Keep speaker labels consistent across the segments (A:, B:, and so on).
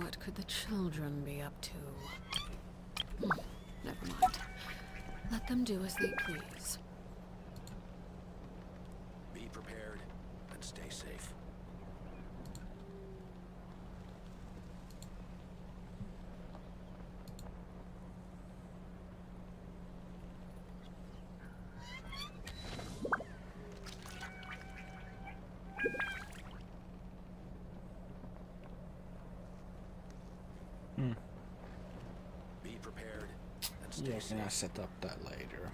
A: What could the children be up to? Never mind. Let them do as they please.
B: Be prepared and stay safe. Be prepared and stay
C: Yeah,
B: safe.
C: can I set up that later?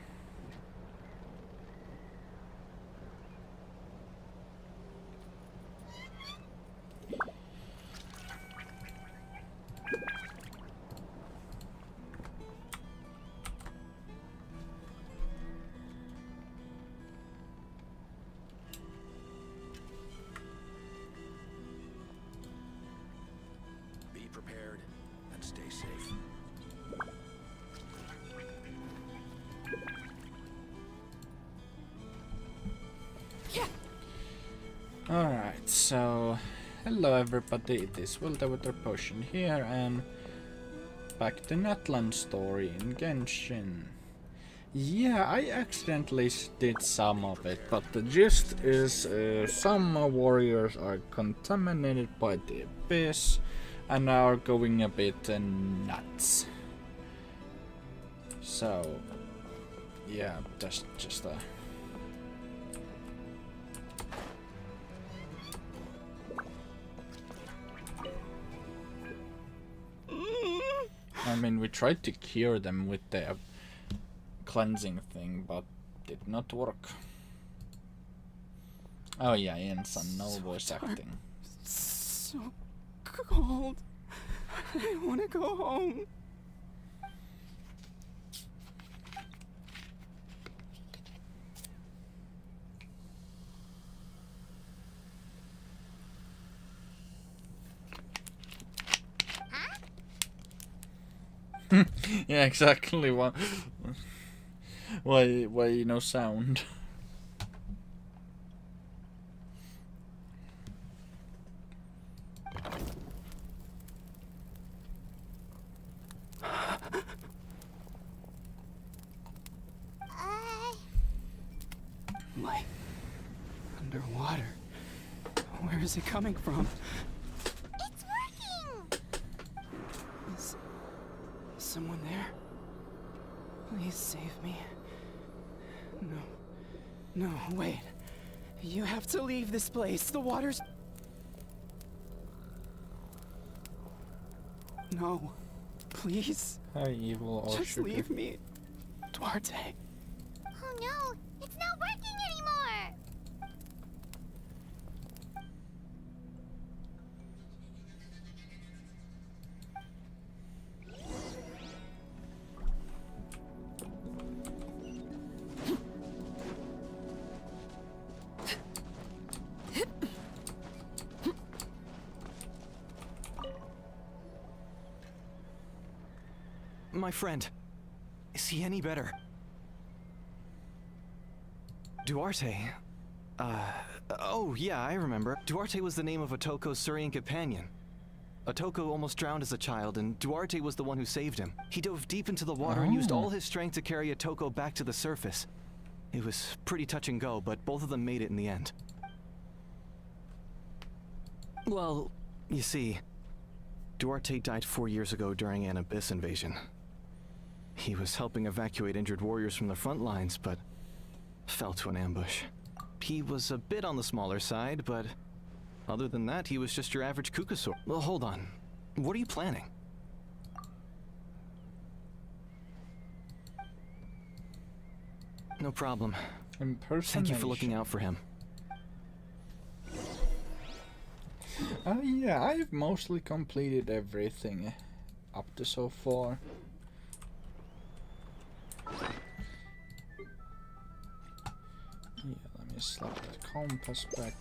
B: Be prepared and stay safe.
C: Alright, so hello everybody, it is Will the Water Potion here, and back to Natlan story in Genshin. Yeah, I accidentally did some of it, but the gist is some warriors are contaminated by the abyss and are going a bit nuts. So, yeah, that's just a... I mean, we tried to cure them with the cleansing thing, but did not work. Oh yeah, Yensan, no voice acting.
D: So cold. I want to go home.
C: Yeah, exactly. Why no sound?
D: Light. Underwater. Where is it coming from?
E: It's working!
D: Is someone there? Please save me. No, wait. You have to leave this place. The water's... No. Please.
C: Hi, evil or
D: Just
C: sugar.
D: leave me. Duarte.
E: Oh no, it's not working anymore!
F: My friend, is he any better? Duarte? Oh yeah, I remember. Duarte was the name of Otoko's Surian companion. Otoko almost drowned as a child, and Duarte was the one who saved him. He dove deep into the water and used all his strength to carry Otoko back to the surface. It was pretty touch and go, but both of them made it in the end. Well, you see, Duarte died 4 years ago during an abyss invasion. He was helping evacuate injured warriors from the front lines, but fell to an ambush. He was a bit on the smaller side, but other than that, he was just your average Kukasaur. Well, hold on. What are you planning? No problem. Thank you for looking out for him.
C: Oh yeah, I've mostly completed everything up to so far. Yeah, let me slap the compass back.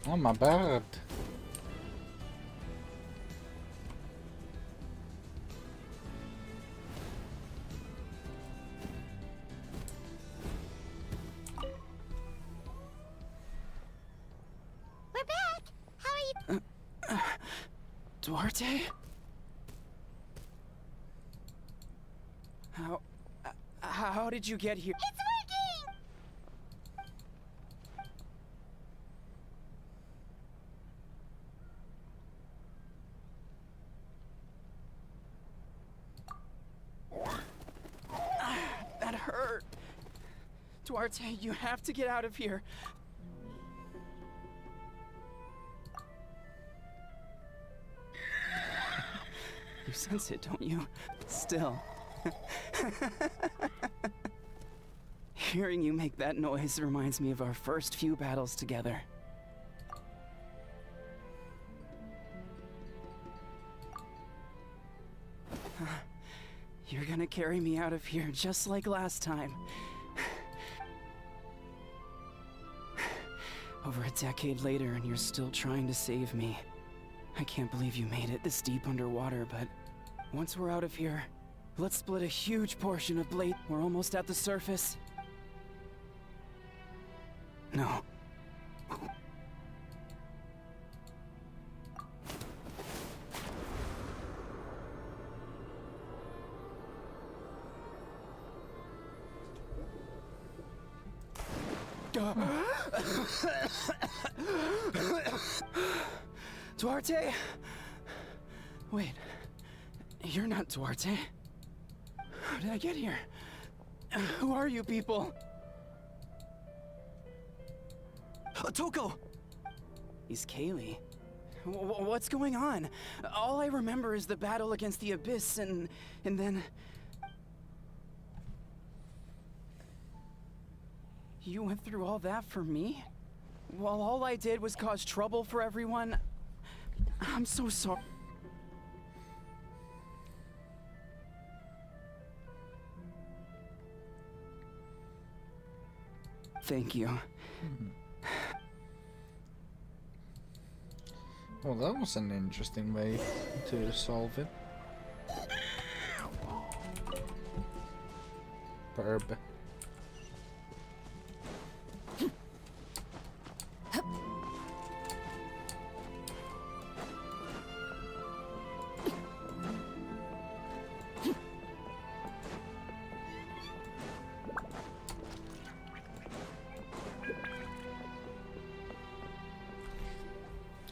C: Oh, my bad.
E: We're back! How are you?
D: Duarte? How did you get here?
E: It's working!
D: That hurt. Duarte, you have to get out of here. You sense it, don't you? Still. Hearing you make that noise reminds me of our first few battles together. You're gonna carry me out of here just like last time. Over a decade later and you're still trying to save me. I can't believe you made it this deep underwater, but once we're out of here, let's split a huge portion of Blade. We're almost at the surface. No. Duarte? Wait, you're not Duarte. How did I get here? Who are you people?
F: Toko!
D: He's Kaylee. What's going on? All I remember is the battle against the Abyss and then... You went through all that for me? While all I did was cause trouble for everyone? I'm so sorry. Thank you.
C: Well, that was an interesting way to solve it. Burb.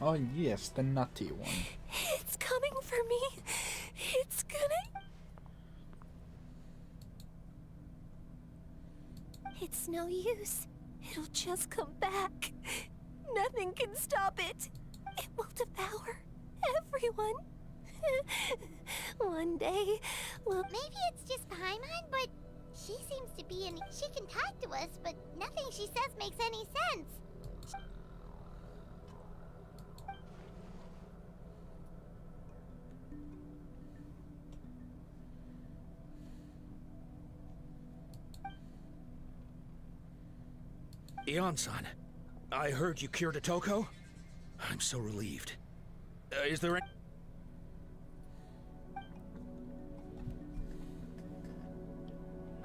C: Oh yes, the nutty one.
A: It's coming for me. It's gonna... It's no use. It'll just come back. Nothing can stop it. It will devour everyone. One day, well...
E: Maybe it's just Paimon, but she seems to be she can talk to us, but nothing she says makes any sense.
B: Ion-san, I heard you cured a Toko. I'm so relieved. Is there any...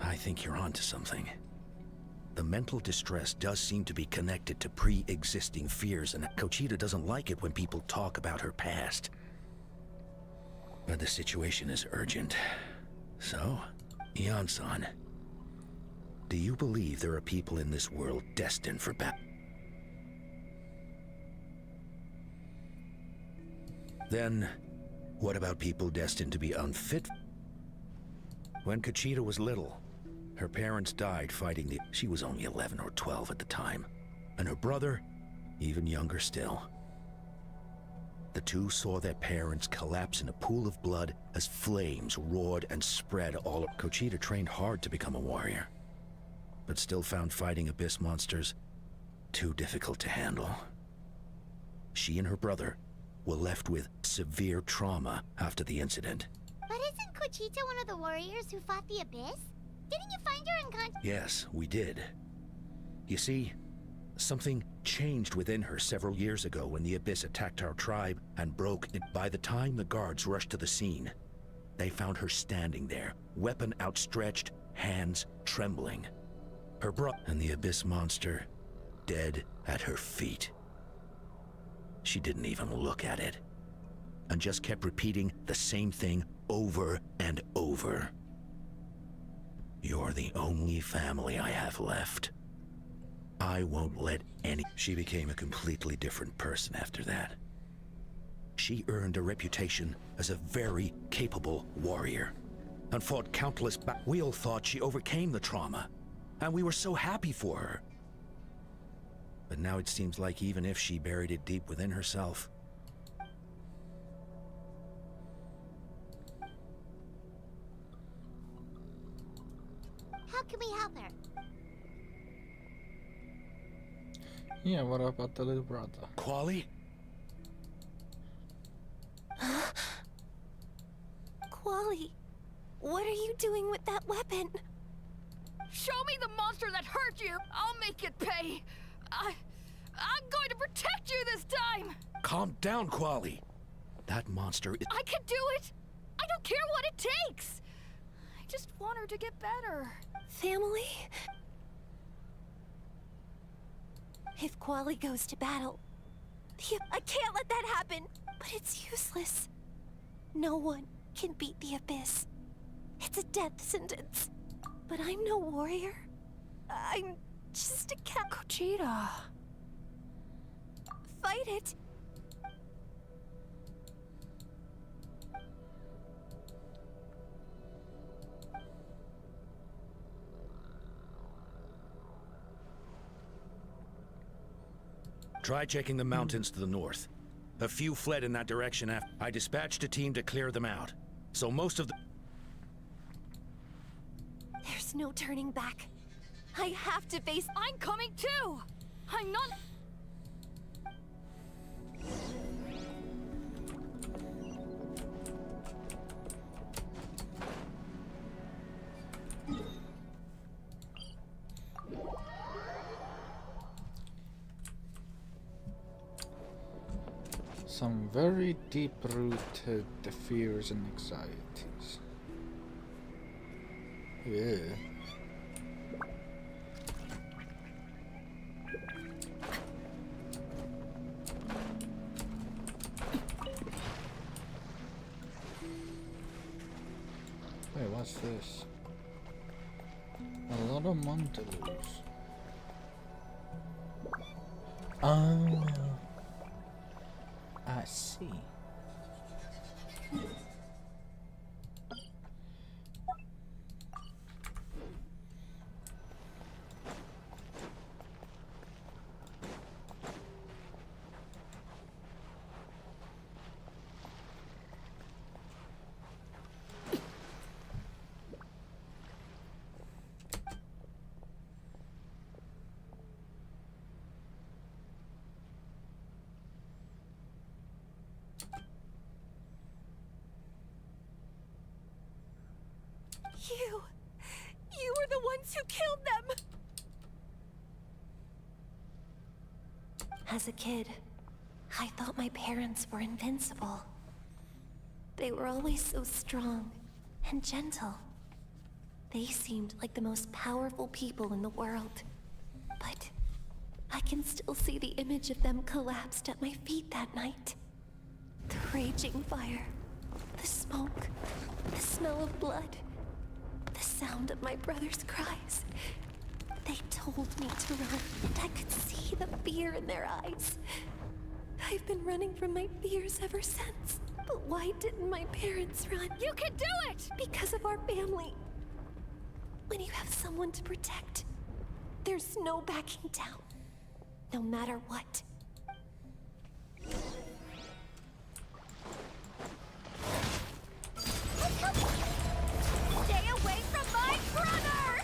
B: I think you're onto something. The mental distress does seem to be connected to pre-existing fears, and Kochita doesn't like it when people talk about her past. But the situation is urgent. So, Ion-san, do you believe there are people in this world destined for battle? Then, what about people destined to be unfit? When Kochita was little, her parents died fighting the... She was only 11 or 12 at the time, and her brother, even younger still. The two saw their parents collapse in a pool of blood as flames roared and spread all... Kochita trained hard to become a warrior, but still found fighting abyss monsters too difficult to handle. She and her brother were left with severe trauma after the incident.
E: But isn't Kochita one of the warriors who fought the Abyss? Didn't you find her unconscious?
B: Yes, we did. You see, Something changed within her several years ago when the Abyss attacked our tribe and broke it. By the time the guards rushed to the scene, they found her standing there, weapon outstretched, hands trembling. Her and the Abyss monster dead at her feet. She didn't even look at it, and just kept repeating the same thing over and over. You're the only family I have left. I won't let any... She became a completely different person after that. She earned a reputation as a very capable warrior, and fought countless we all thought she overcame the trauma, and we were so happy for her. But now it seems like even if she buried it deep within herself,
E: How can we help her?
C: Yeah, what about the little brother?
B: Quali?
A: Quali, what are you doing with that weapon?
G: Show me the monster that hurt you. I'll make it pay. I'm going to protect you this time.
B: Calm down, Quali. That monster is...
G: I can do it. I don't care what it takes. I just want her to get better.
A: Family? If Quali goes to battle, I can't let that happen. But it's useless. No one can beat the Abyss. It's a death sentence. But I'm no warrior. I'm just a cat.
G: Kuchita.
A: Fight it.
B: Try checking the mountains to the north. A few fled in that direction after I dispatched a team to clear them out. So most of the...
A: There's no turning back. I have to face...
G: I'm coming too. I'm not...
C: Some very deep-rooted fears and anxieties. Yeah. Wait, what's this? A lot of Montelus. Oh. I see.
A: You were the ones who killed them! As a kid, I thought my parents were invincible. They were always so strong and gentle. They seemed like the most powerful people in the world. But I can still see the image of them collapsed at my feet that night. The raging fire, the smoke, the smell of blood. The sound of my brother's cries. They told me to run, and I could see the fear in their eyes. I've been running from my fears ever since. But why didn't my parents run?
G: You can do it!
A: Because of our family. When you have someone to protect, there's no backing down. No matter what.
G: Stay away from my brother!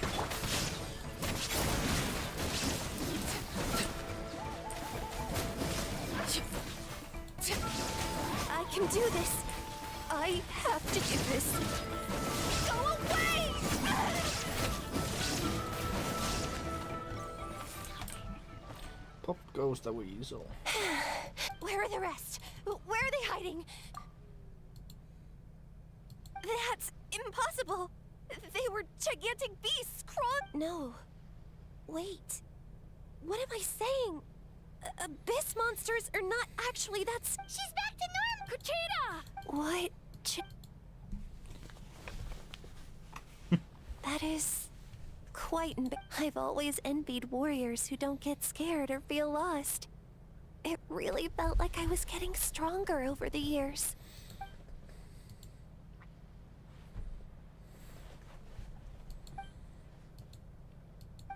A: I can do this. I have to do this. Go away!
C: Pop goes the weasel.
A: Where are the rest? Where are they hiding? That's impossible. They were gigantic beasts crawling. No. Wait. What am I saying? Abyss monsters are not actually. That's.
E: She's back to normal!
A: Kuchita! What? That is quite. I've always envied warriors who don't get scared or feel lost. It really felt like I was getting stronger over the years.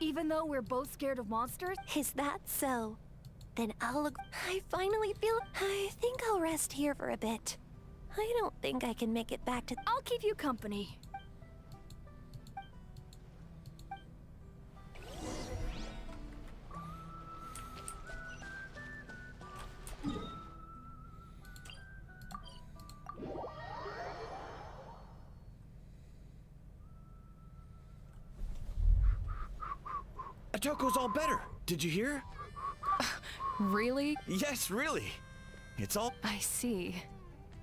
G: Even though we're both scared of monsters?
A: Is that so? Then I finally feel. I think I'll rest here for a bit. I don't think I can make it back to.
G: I'll keep you company.
F: Atoko's all better. Did you hear?
H: Really?
F: Yes, really. It's all.
H: I see.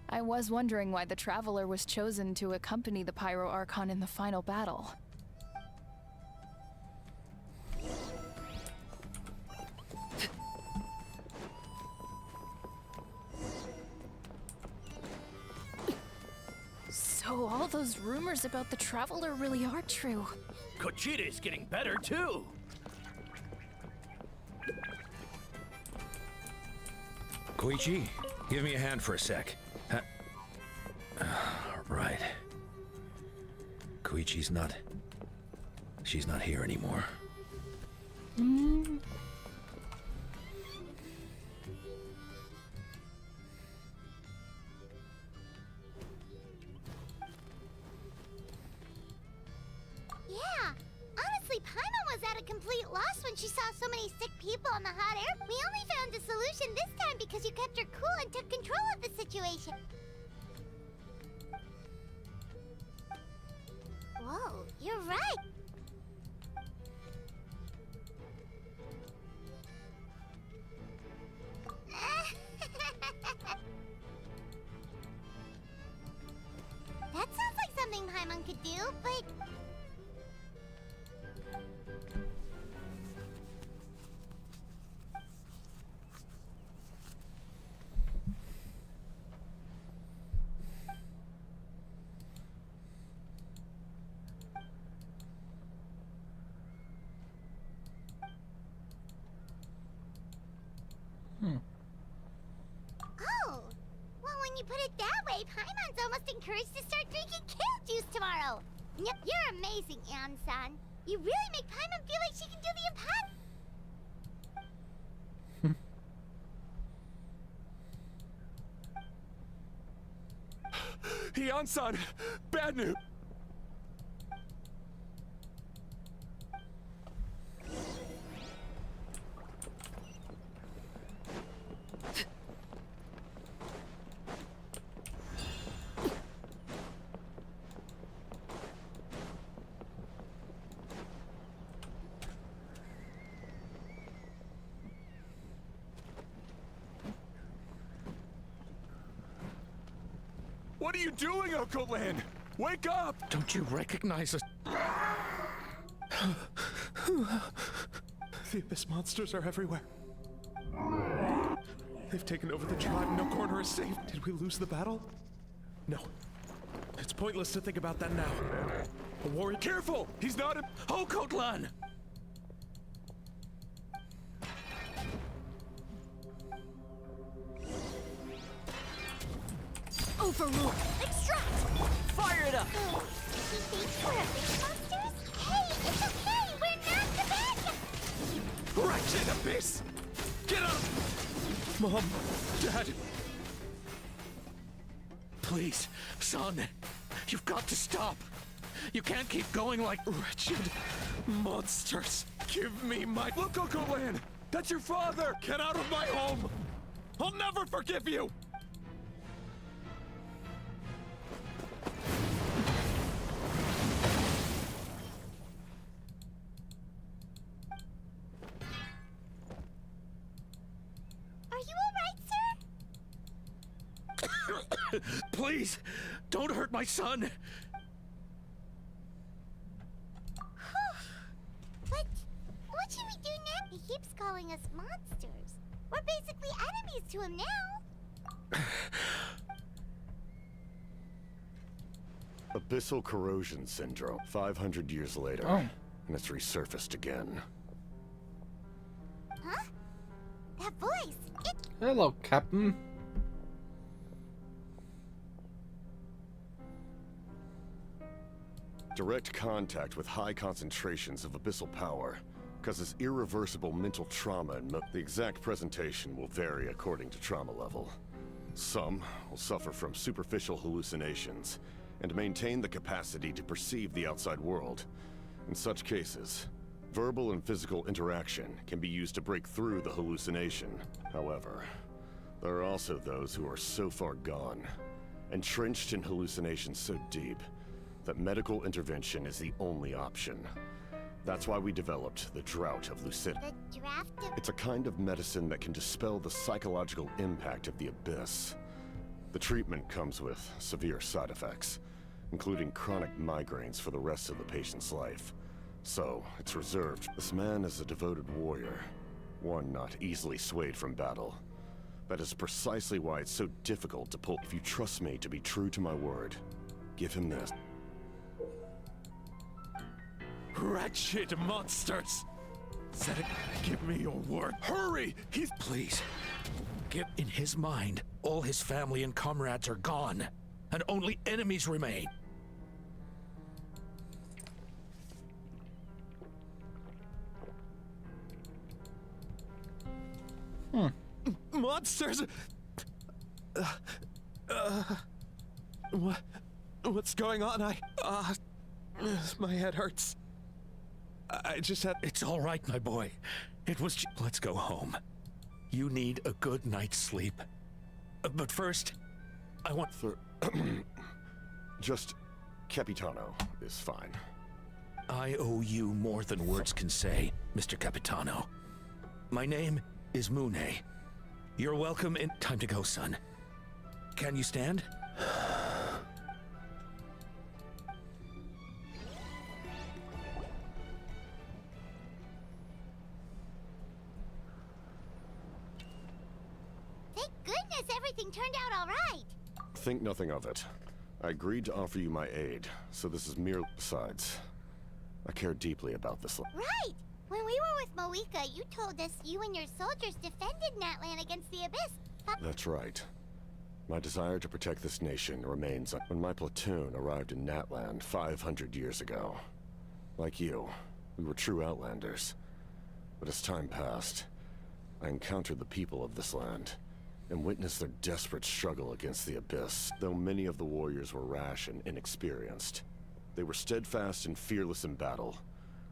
H: I was wondering why the Traveler was chosen to accompany the Pyro Archon in the final battle. So all those rumors about the Traveler really are true.
I: Kuchita's getting better too.
B: Koichi, give me a hand for a sec. Right. Koichi's not. She's not here anymore.
E: Yeah. Honestly, Paimon was at a complete loss when she saw so many sick people in the hot air. We only found a solution this time because you kept her cool and took control of the situation. Whoa, you're right. That sounds like something Paimon could do, but... Oh, well, when you put it that way, Paimon's almost encouraged to start drinking kale juice tomorrow. Yep, you're amazing, Ann-san. You really make Paimon feel like she can do the impossible.
F: Hian-san, bad news. What are you doing, Oko Land? Wake up!
B: Don't you recognize us?
J: The Abyss monsters are everywhere. They've taken over the tribe. No corner is safe. Did we lose the battle? No. It's pointless to think about that now. A warrior.
F: Careful! He's not a.
I: Hokotlan!
G: Overrule!
E: Extract!
I: Fire it up!
E: He thinks we're Abyss monsters? Hey, it's okay! We're not the bad guys!
F: Wretched Abyss! Get up!
J: Mom, Dad,
I: Please, son, you've got to stop. You can't keep going like...
J: wretched monsters. Give me my.
F: Look, Oko Land! That's your father!
J: Get out of my home! I'll never forgive you!
I: Please, don't hurt my son.
E: What should we do now? He keeps calling us monsters. We're basically enemies to him now.
K: Abyssal corrosion syndrome. 500 years later,
C: Oh.
K: and it's resurfaced again.
E: Huh? That voice.
C: Hello, Captain.
K: Direct contact with high concentrations of abyssal power causes irreversible mental trauma, and the exact presentation will vary according to trauma level. Some will suffer from superficial hallucinations and maintain the capacity to perceive the outside world. In such cases, verbal and physical interaction can be used to break through the hallucination. However, there are also those who are so far gone, entrenched in hallucinations so deep, that medical intervention is the only option. That's why we developed the Drought of Lucidity.
E: The draft of...
K: It's a kind of medicine that can dispel the psychological impact of the Abyss. The treatment comes with severe side effects, including chronic migraines for the rest of the patient's life. So, it's reserved. This man is a devoted warrior, one not easily swayed from battle. That is precisely why it's so difficult to pull. If you trust me to be true to my word, give him this.
J: Wretched monsters! Said give me your word. Hurry! He's...
B: Please. Get in his mind. All his family and comrades are gone, and only enemies remain.
J: Monsters! What's going on? My head hurts. I just had...
B: It's all right, my boy. It was let's go home. You need a good night's sleep. But first, I want...
K: Just Capitano is fine.
B: I owe you more than words can say, Mr. Capitano. My name is Mune. You're welcome in... Time to go, son. Can you stand?
E: Thank goodness everything turned out all right.
K: Think nothing of it. I agreed to offer you my aid, so this is mere... Besides, I care deeply about this.
E: Right! When we were with Moika, you told us you and your soldiers defended Natlan against the Abyss.
K: That's right. My desire to protect this nation remains when my platoon arrived in Natlan 500 years ago. Like you, we were true outlanders. But as time passed, I encountered the people of this land and witnessed their desperate struggle against the Abyss. Though many of the warriors were rash and inexperienced, they were steadfast and fearless in battle,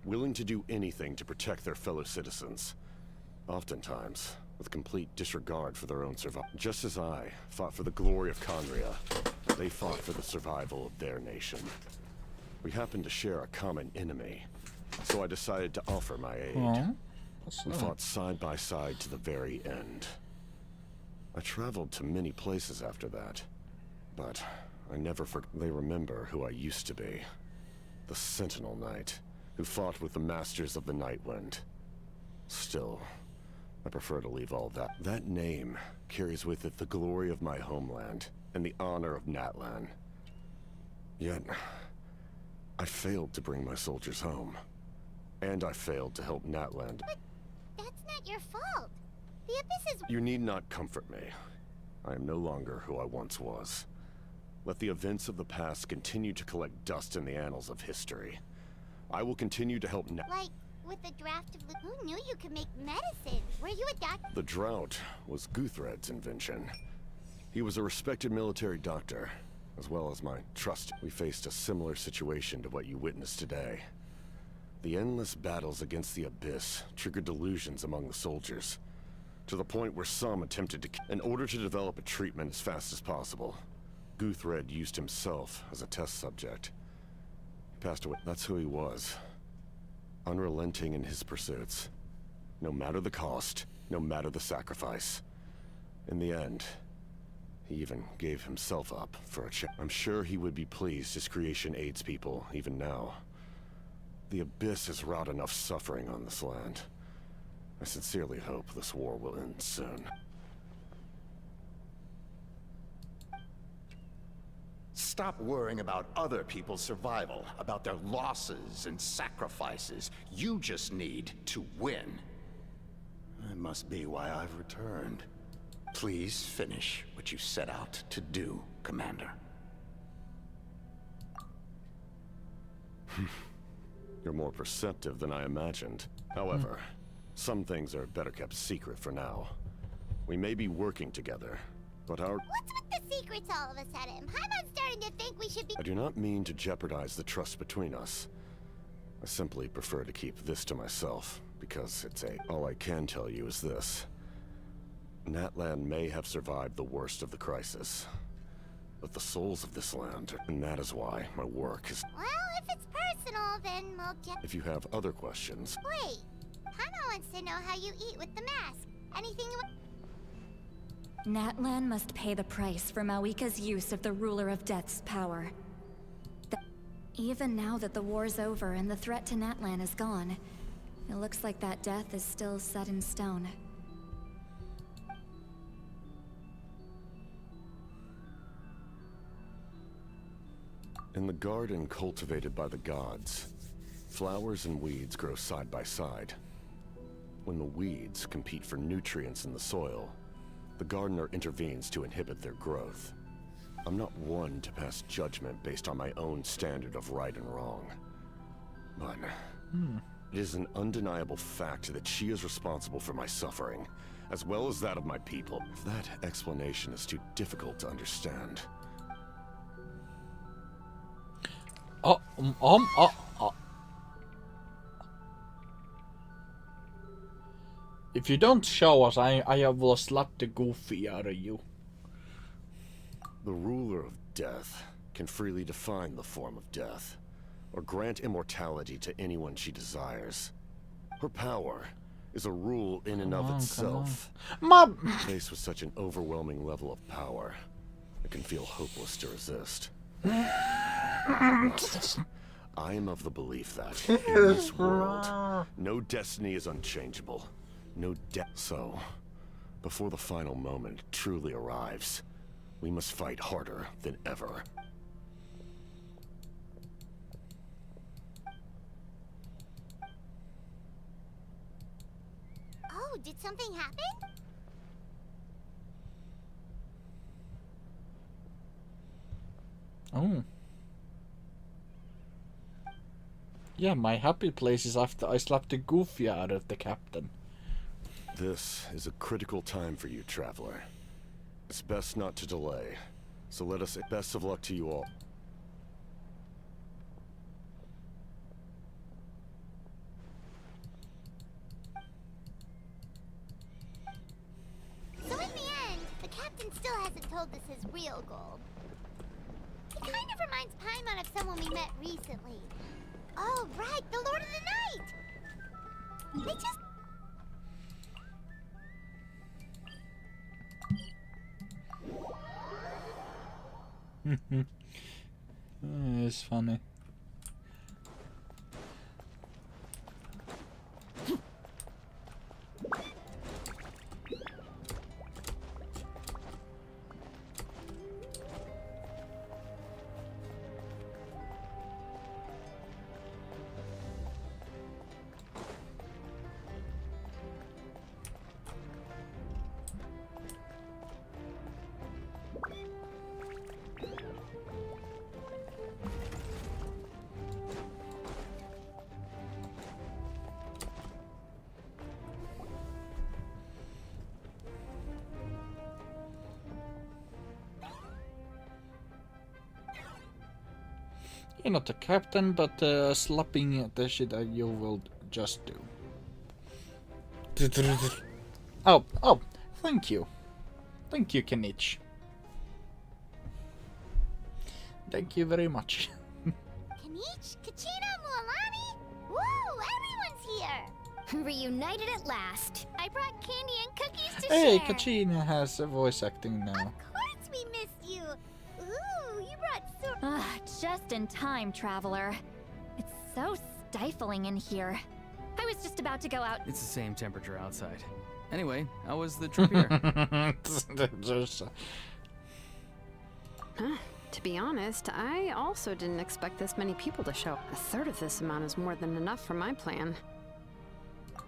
K: willing to do anything to protect their fellow citizens, oftentimes with complete disregard for their own survival. Just as I fought for the glory of Conria, they fought for the survival of their nation. We happened to share a common enemy, so I decided to offer my aid.
C: Aw,
K: We fought side by side to the very end. I traveled to many places after that, but I never forgot. They remember who I used to be. The Sentinel Knight, who fought with the Masters of the Nightwind. Still, I prefer to leave all that. That name carries with it the glory of my homeland and the honor of Natlan. Yet, I failed to bring my soldiers home. And I failed to help Natlan.
E: But that's not your fault. The Abyss is...
K: You need not comfort me. I am no longer who I once was. Let the events of the past continue to collect dust in the annals of history. I will continue to help
E: Like, with the draft of... Who knew you could make medicine? Were you a doctor?
K: The drought was Guthred's invention. He was a respected military doctor, as well as my trust. We faced a similar situation to what you witnessed today. The endless battles against the Abyss triggered delusions among the soldiers, to the point where some attempted to... In order to develop a treatment as fast as possible, Guthred used himself as a test subject. He passed away. That's who he was. Unrelenting in his pursuits. No matter the cost, no matter the sacrifice. In the end, He even gave himself up for a chance. I'm sure he would be pleased his creation aids people, even now. The Abyss has wrought enough suffering on this land. I sincerely hope this war will end soon.
L: Stop worrying about other people's survival, about their losses and sacrifices. You just need to win. That must be why I've returned. Please finish what you set out to do, Commander.
K: You're more perceptive than I imagined. However, some things are better kept secret for now. We may be working together, but our...
E: What's with the secrets all of a sudden? Paimon's starting to think we should be...
K: I do not mean to jeopardize the trust between us. I simply prefer to keep this to myself, because it's a... All I can tell you is this. Natlan may have survived the worst of the crisis, but the souls of this land, and that is why my work is...
E: Well, if it's personal, then we'll just...
K: If you have other questions...
E: Wait, Paimon wants to know how you eat with the mask. Anything you...
M: Natlan must pay the price for Mawika's use of the Ruler of Death's power. Even now that the war's over and the threat to Natlan is gone, it looks like that death is still set in stone.
K: In the garden cultivated by the gods, flowers and weeds grow side by side. When the weeds compete for nutrients in the soil, the gardener intervenes to inhibit their growth. I'm not one to pass judgment based on my own standard of right and wrong. But it is an undeniable fact that she is responsible for my suffering, as well as that of my people. If that explanation is too difficult to understand...
C: If you don't show us, I will slap the goofy out of you.
K: The ruler of death can freely define the form of death, or grant immortality to anyone she desires. Her power is a rule in and of itself. Faced with such an overwhelming level of power, it can feel hopeless to resist. I am of the belief that, in this world, no destiny is unchangeable. No death. So, before the final moment truly arrives, we must fight harder than ever.
E: Oh, did something happen?
C: Oh. Yeah, my happy place is after I slapped the goofy out of the captain.
K: This is a critical time for you, traveler. It's best not to delay, so let us... Best of luck to you all.
E: So in the end, the captain still hasn't told us his real goal. He kind of reminds Paimon of someone we met recently. Oh, right, the Lord of the Night! They just...
C: It's funny. You're not the captain, but slapping the shit out you will just do. Oh, thank you. Thank you, Kenich. Thank you very much.
E: Kenich? Kachina? Mualani? Woo! Everyone's here!
M: Reunited at last.
E: I brought candy and cookies to
C: Hey,
E: share!
C: Kachina has a voice acting now.
E: Of course we
M: Just in time, Traveler. It's so stifling in here. I was just about to go out.
D: It's the same temperature outside. Anyway, how was the trip here?
N: To be honest, I also didn't expect this many people to show. A third of this amount is more than enough for my plan.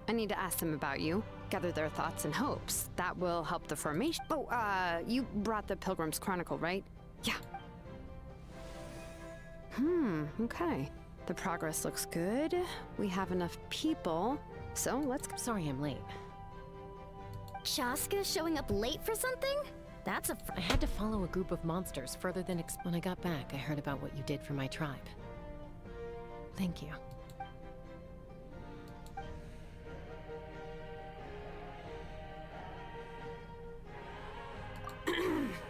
N: I need to ask them about you, gather their thoughts and hopes. That will help the formation. Oh, you brought the Pilgrim's Chronicle, right? Yeah. Okay. The progress looks good. We have enough people, so let's...
O: Sorry I'm late.
E: Shaska showing up late for something?
O: I had to follow a group of monsters further than when I got back, I heard about what you did for my tribe. Thank you.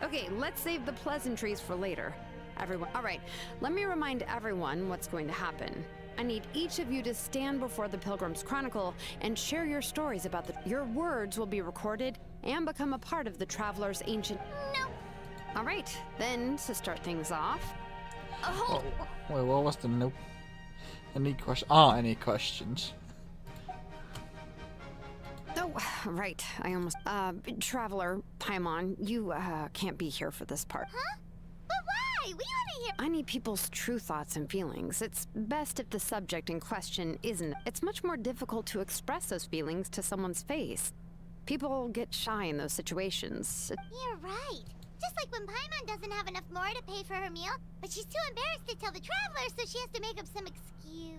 N: Okay, let's save the pleasantries for later. Everyone, all right, let me remind everyone what's going to happen. I need each of you to stand before the Pilgrim's Chronicle and share your stories about your words will be recorded and become a part of the Traveler's ancient...
E: No.
N: All right, then, to start things off...
C: Oh, wait, what was the nope? Any questions?
N: Oh, right, I almost... Traveler, Paimon, you, can't be here for this part.
E: Huh? But why? We want to hear...
N: I need people's true thoughts and feelings. It's best if the subject in question isn't. It's much more difficult to express those feelings to someone's face. People get shy in those situations.
E: You're right. Just like when Paimon doesn't have enough more to pay for her meal, but she's too embarrassed to tell the Traveler, so she has to make up some excuse.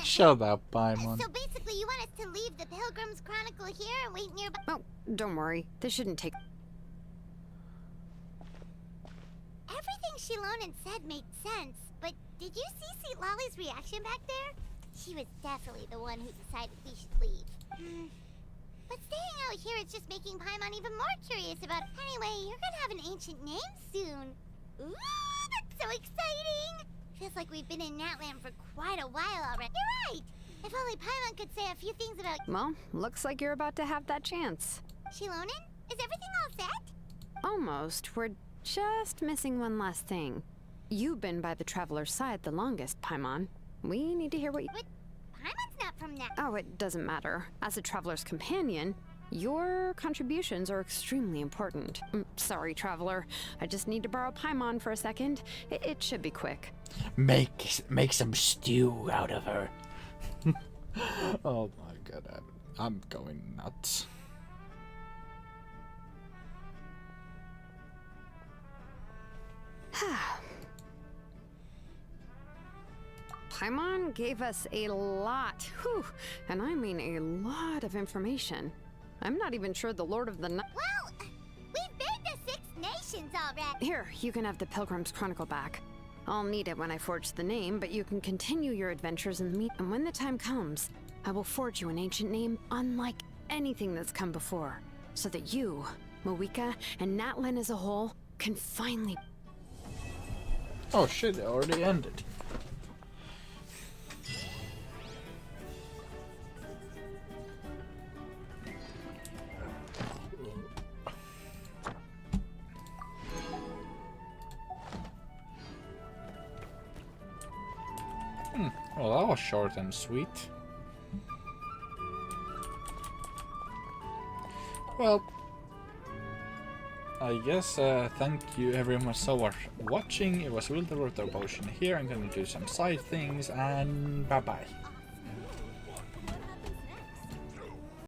C: Shut up, Paimon.
E: So basically you want us to leave the Pilgrim's Chronicle here and wait nearby?
N: Oh, don't worry. This shouldn't take...
E: Everything Shilonen said made sense, but did you see Sweet Lolly's reaction back there? She was definitely the one who decided we should leave. But staying out here is just making Paimon even more curious about... Anyway, you're gonna have an ancient name soon. Ooh, that's so exciting! Feels like we've been in Natlan for quite a while already. You're right! If only Paimon could say a few things about...
N: Well, looks like you're about to have that chance.
E: Shilonen? Is everything all set?
N: Almost. We're just missing one last thing. You've been by the Traveler's side the longest, Paimon. We need to hear what you...
E: But Paimon's not from Natlan.
N: Oh, it doesn't matter. As a Traveler's companion, your contributions are extremely important. Sorry, Traveler. I just need to borrow Paimon for a second. It should be quick.
C: Make some stew out of her. Oh my god, I'm going nuts.
N: Paimon gave us a lot, and I mean a lot of information. I'm not even sure the Lord of the Night...
E: Well, we've been to 6 nations already.
N: Here, you can have the Pilgrim's Chronicle back. I'll need it when I forge the name, but you can continue your adventures in the meet. And when the time comes, I will forge you an ancient name unlike anything that's come before, so that you, Moika, and Natlan as a whole can finally...
C: Oh shit, it already ended. Well, that was short and sweet. Well, I guess thank you everyone so much for watching. It was Will the Rotor Potion here. I'm gonna do some side things and bye bye.